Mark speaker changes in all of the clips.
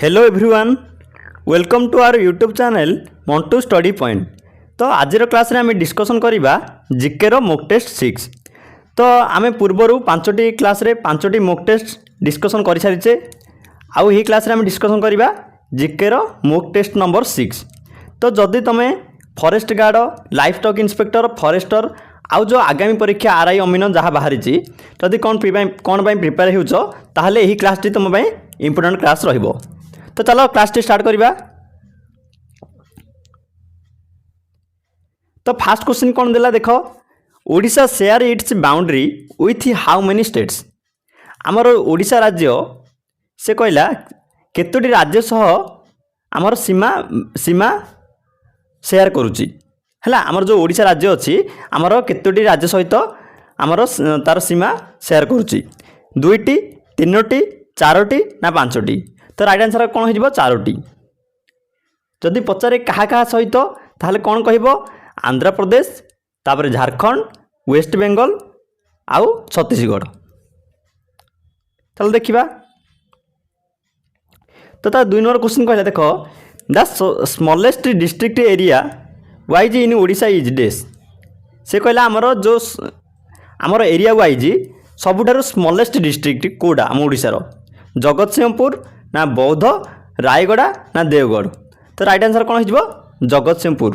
Speaker 1: Hello everyone welcome to our YouTube channel Mantu study point. तो आज class आम discussion करवा जीके रो मॉक टेस्ट 6। तो आम पूर्वर 5टी क्लास रे 5टी मॉक टेस्ट डिस्कसन कर सारी आउ ही क्लास आम डिस्कसन करवा जीके रो मॉक टेस्ट नंबर 6। तो जदि तुम forest guard livestock inspector forester आउ जो आगामी परीक्षा आरआई अमीन जहाँ बाहरी जदि कौन प्रिपेयर होताले यही क्लास टी तुम इंपोर्टेंट क्लास रहिबो। तो चलो क्लास टी स्टार्ट करिबा। तो फास्ट क्वेश्चन कौन देला देखो, Odisha share its boundary with how many states. आमर ओडिशा राज्य से कहला केतोटी राज्य सह आमर सीमा सीमा शेयर करुची है। आमर जो ओडिशा राज्य अच्छी आमर केतोटी राज्य सहित आमर तार सीमा शेयर करुची, 2टी 3टी 4टी ना 5टी। तो राइट आंसर कौन हो 4टी। जदि पचारे क्या क्या सहित ताहले कौन कहबो, आंध्र प्रदेश तापर झारखंड वेस्ट बेंगल आउ छत्तीसगढ़। चलो देखिबा। तो तार 2 नंबर क्वेश्चन कहला देखो, the smallest district area wise in Odisha is डेस। से कहला आमर जो आमर एरिया वाइज सबुठारु स्मॉलेस्ट डिस्ट्रिक्ट कोडा आम ओडिशार, जगतसिंहपुर ना बौद्ध रायगड़ा ना देवगढ़। तो राइट आंसर कौन हो जगतसिंहपुर।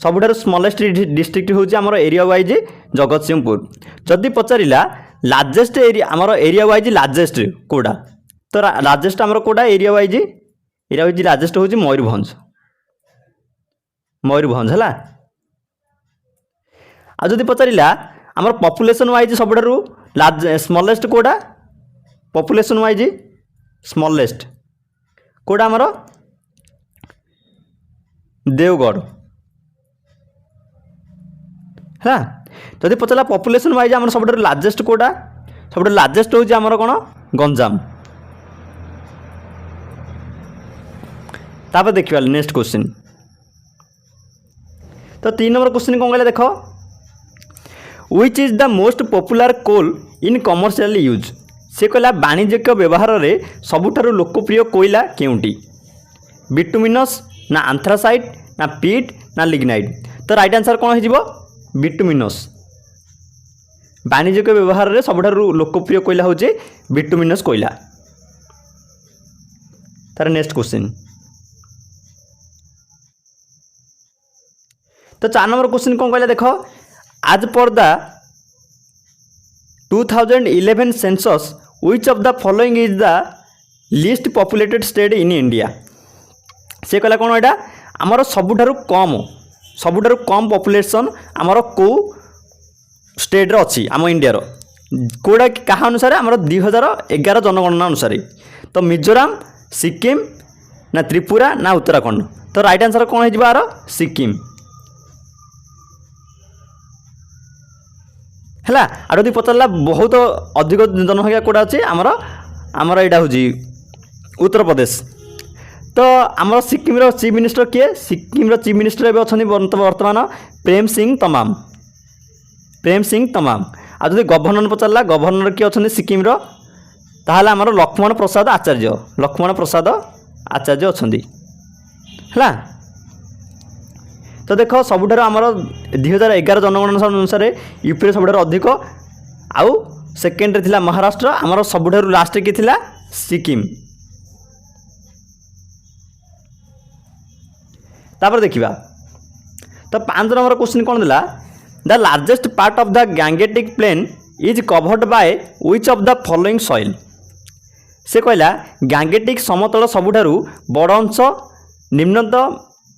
Speaker 1: सबुठारु स्मॉलेस्ट डिस्ट्रिक्ट होची आमर एरिया वाइज जगतसिंहपुर। जदि पचारिला लार्जेस्ट एरिया आमर एरिया वाइज लार्जेस्ट कोडा, तो लार्जेस्ट आमर कोडा एरिया वाइज लार्जेस्ट होची मयूरभंज। मयूरभंज है। आ जदि पचारिला आमर पॉपुलेशन वाइज सबुठारु स्मॉलेस्ट कोडा, पॉपुलेशन वाइज स्मॉलेस्ट कोडा आमर देवगढ़ है। जदि पचारा पॉपुलेशन वाइज आमर सब लार्जेस्ट कोडा, सब लार्जेस्ट होची आमर कौन गंजाम। तापर देखिए नेक्स्ट क्वेश्चन। तो 3 नंबर क्वेश्चन कौन कहला देखो, which is the most popular coal in commercial use. से कहला वाणिज्यिक व्यवहार रे सबुठारु लोकप्रिय कोयला केउंटी, बिटुमिनस ना आंथ्रासाइट ना पीट ना लिग्नाइट। तो राइट आंसर कौन हो बिटुमिनस। वाणिज्यिक व्यवहार रे सबुठारु लोकप्रिय कोयला होचे बिटुमिनस कोयला। तार नेक्स्ट क्वेश्चन। तो 4 नंबर क्वेश्चन कौन कहला देखो, आज पर the 2011 census which of the following is the least populated state in India. से कहला कौन एटा आमर सबुठारु कम पॉपुलेशन आमर को स्टेट रे अछि आम इंडिया रो कोडा कहा अनुसार आमर 2011 जनगणना अनुसार। तो मिजोराम सिक्किम ना त्रिपुरा ना उत्तराखंड। तो राइट आंसर कौन हो यार सिक्किम है। आ जदि पचारा बहुत अधिक जनसंख्या कोड़ा अच्छे आमर आमर यहाँ हूँ उत्तर प्रदेश। तो आमर सिक्किम रो चीफ मिनिस्टर किए, सिक्किम रो चीफ मिनिस्टर एवं अच्छा वर्तमान प्रेम सिंह तमाम। प्रेम सिंह तमाम। आ जदि गवर्नर पचारा गवर्नर किए अच्छा सिक्किम रो ताहले आमर लक्ष्मण प्रसाद आचार्य, लक्ष्मण प्रसाद आचार्य अच्छा है। तो देखो सबुठार आमर 2011 जनगणना अनुसार यूपी सबुठार अधिक, आउ सेकेंड रे थिला महाराष्ट्र, आमर सबुठार लास्ट की थिला सिक्किम। तापर देखिबा। तो 5 नंबर क्वेश्चन कौन दिला, the largest part of the Gangetic plain is covered by which of the following soil. से कहला गैंगेटिक समतल सबुठारु बड़ अंश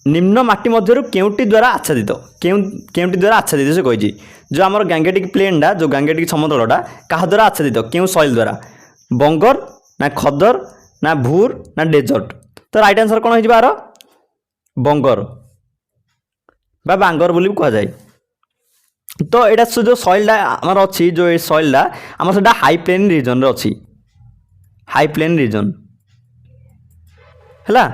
Speaker 1: निम्न माटी मध्य केउटी द्वारा आच्छादित, केउटी द्वारा आच्छादित। से कही जो आमर गैंगेटिक प्लेनटा जो गैंगेटिक समतलटा क्या द्वारा आच्छादित, क्यों सॉइल द्वारा, बंगर ना खदर ना भूर ना डेजर्ट। तो राइट आंसर कौन हो यार बंगर बा बांगर बोली कह जाए। तो यहाँ जो सॉइलटा आमर अच्छी जो ये सॉइलटा आमर से हाई प्लेन रिजन रे अच्छी, हाई प्लेन रिजन है।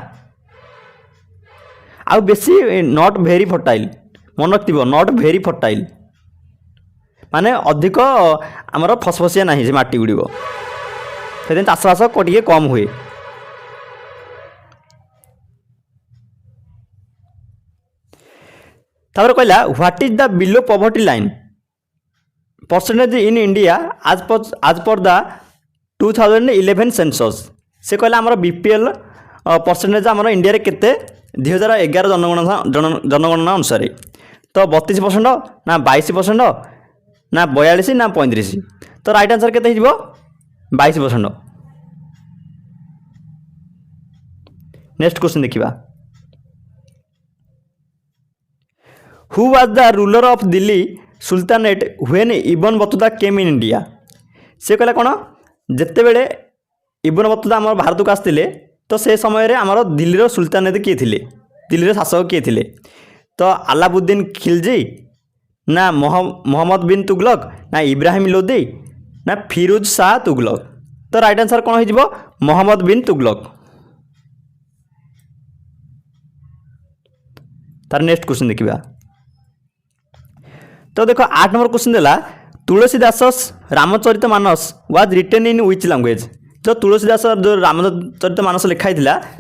Speaker 1: आउ बेसी नॉट भेरी फर्टाइल, मन रखिव नॉट भेरी फर्टाइल माने अधिक आमर फसफसिया ना से माटी गुड़िक, से चाषबास टे कम हुए तापर कहला what is the below poverty line percentage in India आज पर द 2011 सेंसस से कहला आमर बीपीएल परसेंटेज आमर इंडिया रे केते 2011 जनगणना अनुसार तो 32% ना 22% ना 42 ना 35 तो राइट आंसर केते हिजबो 22%। नेक्स्ट क्वेश्चन देखिबा who was the ruler of Delhi sultanate when Ibn Battuta came in India से कहला कौन जिते बेले इबन बतुता आम भारत को आसते तो से समय आमर दिल्लीर सुल्तानेट किए थे दिल्लीर शासक किए थे तो अलाउद्दीन खिलजी ना मोहम्मद बिन तुगलक ना इब्राहिम लोदी ना फिरोज शाह तुगलक तो राइट आंसर कौन हो मोहम्मद बिन तुगलक। तार नेक्स्ट क्वेश्चन देखिबा तो देखो 8 नंबर क्वेश्चन देला Tulsidas Ramcharit Manas was written in which language तो तुलसीदास जो रामचरित मानस लिखाई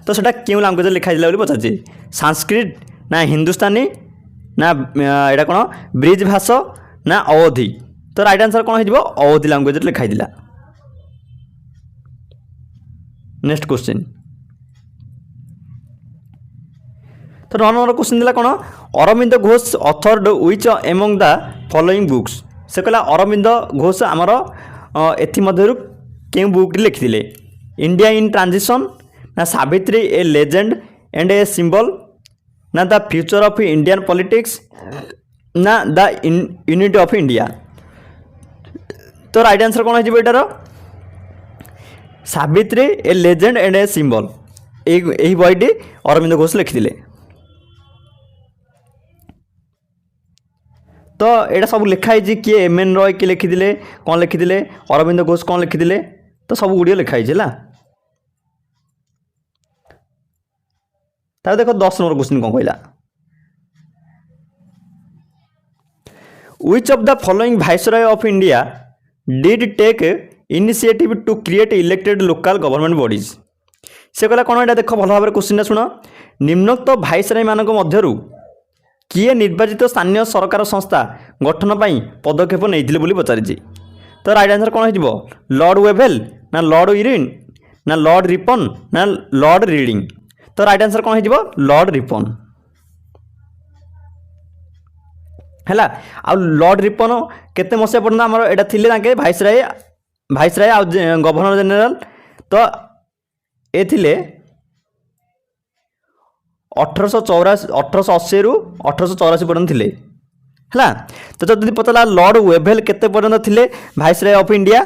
Speaker 1: तो सेटा क्यों लैंग्वेज लिखाई पचार संस्कृत ना हिंदुस्तानी ना एटा कौन ब्रिज भाषा ना अवधि तो राइट आंसर कौन हो अवधि लैंग्वेज लिखाई। नेक्स्ट क्वेश्चन तो 9 नंबर क्वेश्चन दिला कौन Aurobindo Ghosh authored which among the following books से कहला अरविंद घोष आमर एमध्य के बुक लिखिले इंडिया इन ट्रांजिशन ना Savitri a legend and a symbol ना the future of Indian politics ना द यूनिटी ऑफ इंडिया तो राइट आंसर कौन हो Savitri a legend and a symbol यही बहीटी अरविंद घोष लिखिले। तो यहाँ सब लिखाई किए एम एन रॉय किए लिखिले कौन लिखिले अरविंद घोष कौन लिखिले तो सब गुड़िया लिखाई तार देखो 10 नंबर क्वेश्चन कौन कहला which of the following viceroy of India did take initiative to create elected local government bodies से कहला कौन यहाँ देख भल भाव क्वेश्चन शुण निम्नोक्त वाइसरॉय मानक मध्यरु किए निर्वाचित स्थानीय सरकार संस्था गठन पर पदक्षेप नहीं पचारि तो राइट आंसर कौन हो लॉर्ड वेभेल ना लॉर्ड इरिन ना लॉर्ड रिपन ना लॉर्ड रीडिंग तो राइट आंसर कौन हो लॉर्ड रिपन है आ लॉर्ड रिपन केते मसीहा पर्यटन आम एटा थिले भाइसराय आ गवर्नर जनरल तो ए थिले 1880 रु 1884 पर्यंत थिले है तो जब पता लॉर्ड वेभेल केते पर्यंत थिले भाइसराय ऑफ इंडिया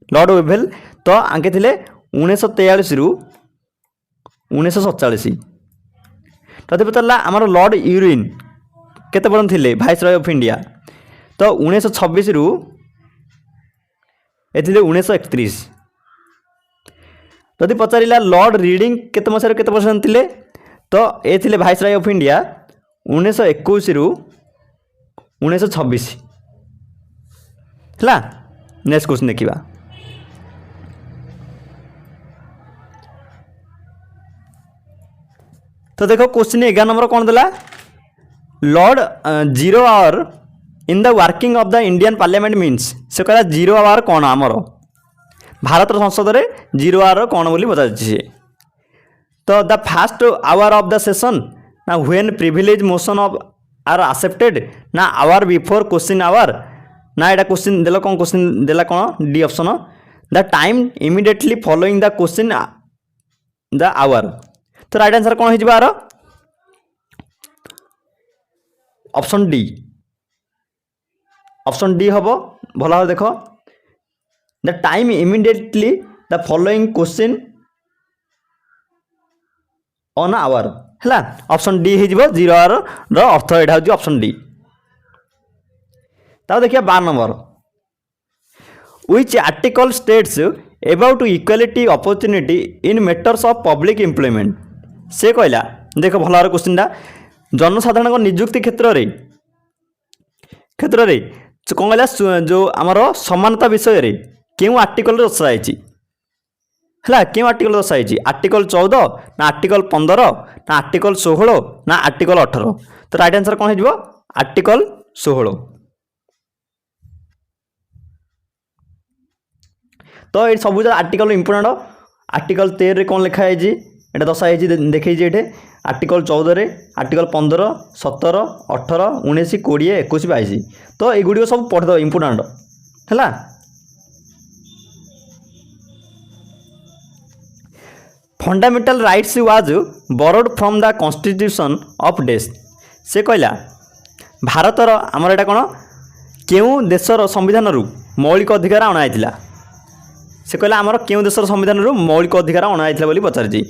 Speaker 1: लॉर्ड वेभेल तो आंके थिले 1943 रु 1947 तो पता आमर लॉर्ड यूरिन केते पर्यंत थिले भाइसराय ऑफ इंडिया तो 1926 रु ए थिले 1931 जदि पचारा लॉर्ड रीडिंग केते मसीह केते पर्यंत थिले तो ए थिले भाइसराय ऑफ इंडिया 1921 रु 1926 है। नेक्स्ट क्वेश्चन देखिबा तो देखो क्वेश्चन 11 नंबर कौन देला Lord zero hour in the working of the Indian parliament means से कहला जीरो आवर कौन आमर भारत संसद रे जीरो आवर कौन बोली पचार तो the first hour of the session ना when privilege motion of are accepted ना आवर बिफोर क्वेश्चन आवर ना एटा क्वेश्चन देला कौन क्वेश्चन देला कौन D option the time immediately following the question the hour तो राइट आंसर कौन हो ऑप्शन डी हम भल भाव देख the time immediately the following question on hour है ऑप्शन डी हो जीरो आवर अर्थ यहाँ हूँ ऑप्शन डी। तब देखिए 12 number which article states about equality opportunity in matters of public employment से कहला देख भल भाव क्वेश्चन जनसाधारण निजुक्ति क्षेत्र कौन कहला जो आमर समानता विषय रे क्यों आर्टिकल दर्शाई है क्यों आर्टिकल दर्शाई आर्टिकल 14 ना आर्टिकल 15 ना आर्टिकल 16 ना आर्टिकल 18 तो राइट आंसर कौन हो आर्टिकल 16। तो ये सब आर्टिकल इंपोर्टाट। आर्टिकल 13 कौन लिखाई एटा दर्शाई देखी ये आर्टिकल 14 आर्टिकल 15 17 18 19 20 21 22। तो युड़ सब पढ़द इंपोर्टाट है। Fundamental rights was borrowed from the constitution of देश। से कहला भारतर आमर एटा कौन क्यों देशर संविधान मौलिक अधिकार अणाई। से कहला आमर क्यों देशर संविधान मौलिक अधिकार अणाई बोली पचारि।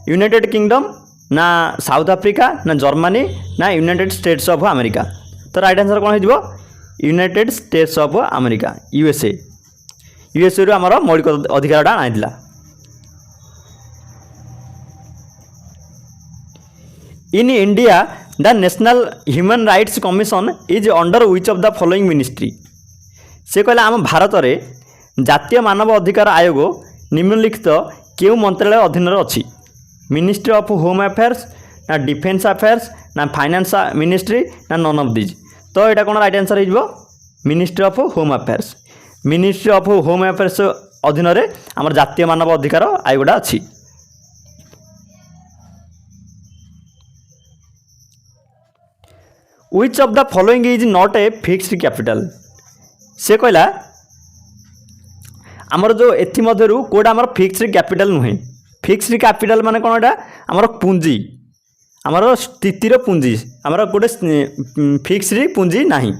Speaker 1: यूनाइटेड किंगडम ना साउथ आफ्रिका ना जर्मनी ना यूनाइटेड स्टेट्स ऑफ अमेरिका। तो राइट आंसर कौन हो United States of America USA. USA रु आमर मौलिक अधिकार अणाई। In India the National Human Rights Commission is under which of the following ministry. से कहला आम भारत में जातीय मानव अधिकार आयोग निम्नलिखित क्यों मंत्रालय अधीन अच्छी। मिनिस्ट्री ऑफ होम अफेयर्स ना डिफेन्स अफेयर्स ना फाइनेंस मिनिस्ट्री ना नन ऑफ दिज। तो यहाँ कौन राइट आंसर हो ministry of home affairs. Ministry of home affairs अधीन आम जातीय मानव अधिकार आयोगटा अच्छी। Which of the following is not a fixed capital। से कहला आमर जो एथि मध्यरु कोडा आमर फिक्स्ड कैपिटल नुहे। फिक्स्ड कैपिटल माने कोन एटा आमर पूंजी आमर स्थितिर पूंजी आमर गोटे फिक्स्ड पूंजी नाही।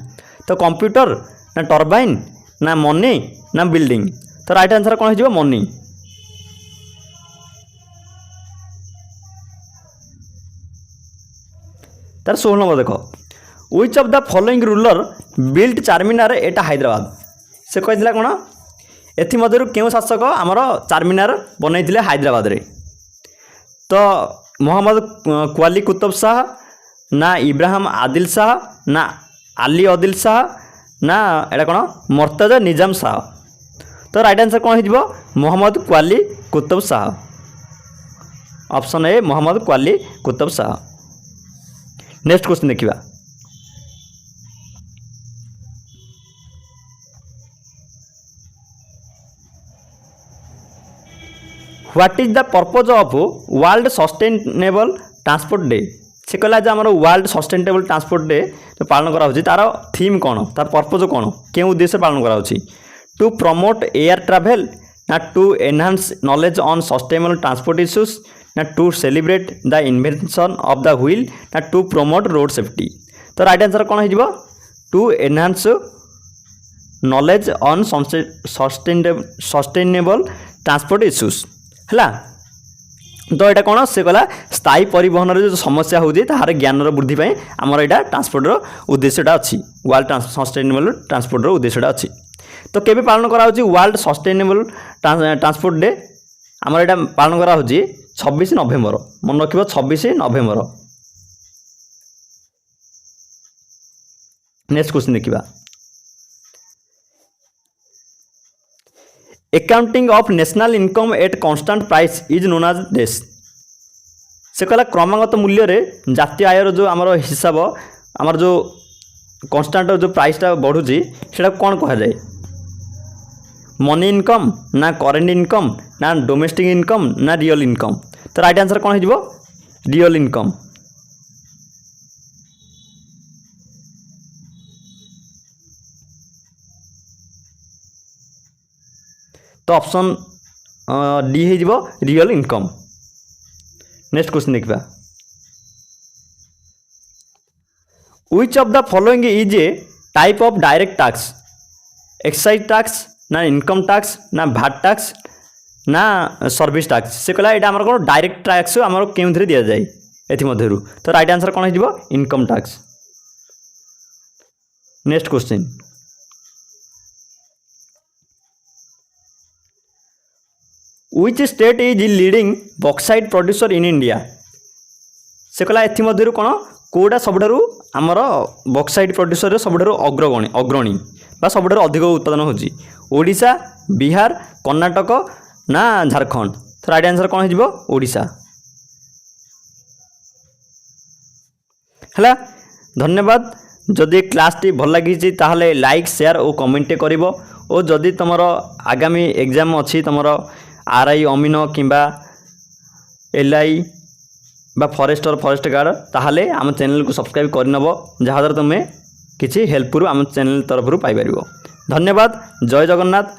Speaker 1: तो कंप्यूटर ना टर्बाइन ना मनी ना बिल्डिंग। तो राइट आंसर कौन हो मनी। तार 16 नंबर देख which of the following ruler built Charminar एटा हैदराबाद। से कहला कौन एमध्यु क्यों शासक आमर चारमीनार बनई हैदराबाद रे। तो मोहम्मद क्वाली कुतुब शाह ना इब्राहिम आदिल शाह ना अली आदिल शाह ना एटा कौन मर्तजा निजाम शाह। तो राइट आंसर कौन हो Muhammad Quli Qutb Shah. Option A Muhammad Quli Qutb Shah. Next question देखिबा what is the purpose of World sustainable transport Day. से कहला जो आम वर्ल्ड सस्टेनेबल ट्रांसपोर्ट डे जो पालन कराऊँच तार थीम कौन तार पर्पज कौन क्यों उद्देश्य पालन कराऊँच। टू प्रमोट एयर ट्रावेल ना to enhance knowledge on sustainable transport issues ना to celebrate the invention of the wheel ना टू प्रमोट रोड सेफ्टी। तो राइट आंसर कौन हो to enhance knowledge on sustainable transport issues है। तो यहाँ कौन से कहला स्थायी परिवहन जो समस्या होती तार ज्ञान वृद्धि आमर यहाँ ट्रांसपोर्टर उद्देश्यटा अच्छी वर्ल्ड सस्टेनेबल ट्रांसपोर्टर उद्देश्यटा अच्छी। तो केबे पालन कराउछि वर्ल्ड सस्टेनेबल ट्रांसपोर्ट डे आमर यहाँ पालन कराउछि 26 नवेम्बर। मन रखिबो 26 नवेम्बर। नेक्स्ट क्वेश्चन देखिबा accounting of national income at constant price is known as देश। से कहला क्रमागत मूल्य रे जातीय आयर जो आमर हिसाब आमर जो कांस्टेंट जो प्राइसटा बढ़ुची सेटा कौन कह जाए। मनी इनकम ना करेंट इनकम ना डोमेस्टिक इनकम ना रियल इनकम। तो राइट आंसर कौन हो रियल इनकम। तो ऑप्शन डी हो रियल इनकम। नेक्स्ट क्वेश्चन देखिबा which of the following is a type of direct tax. Excise tax ना इनकम टैक्स ना VAT टैक्स ना सर्विस टैक्स। से कहला यहाँ आमर कौन डायरेक्ट टैक्स आमर क्यों दि जाए एमध्यु। तो राइट आंसर कौन हो income tax. Next question which state is leading bauxite producer in India. से कहला एमध्यु कौन कौटा सबुठारु आमर बॉक्साइट प्रोड्यूसर सबुठारु अग्रणी बा सबुठारु अधिक उत्पादन होची ओडिशा बिहार कर्णाटक ना झारखंड। तो राइट आंसर कौन हो ओडिशा है। धन्यवाद। जदि क्लासटी भल लगी ताहले लाइक शेयर और कमेंट करिवो और जदि तुमर आगामी एग्जाम अच्छी तुमर आरआई अमीन किंबा एलआई बा फॉरेस्ट गार्ड ताहले आम चैनल को सब्सक्राइब करनबो जहाँद्वारा तुम्हें किसी हेल्पफुल आम चैनल तरफ पाइपर। धन्यवाद। जय जगन्नाथ।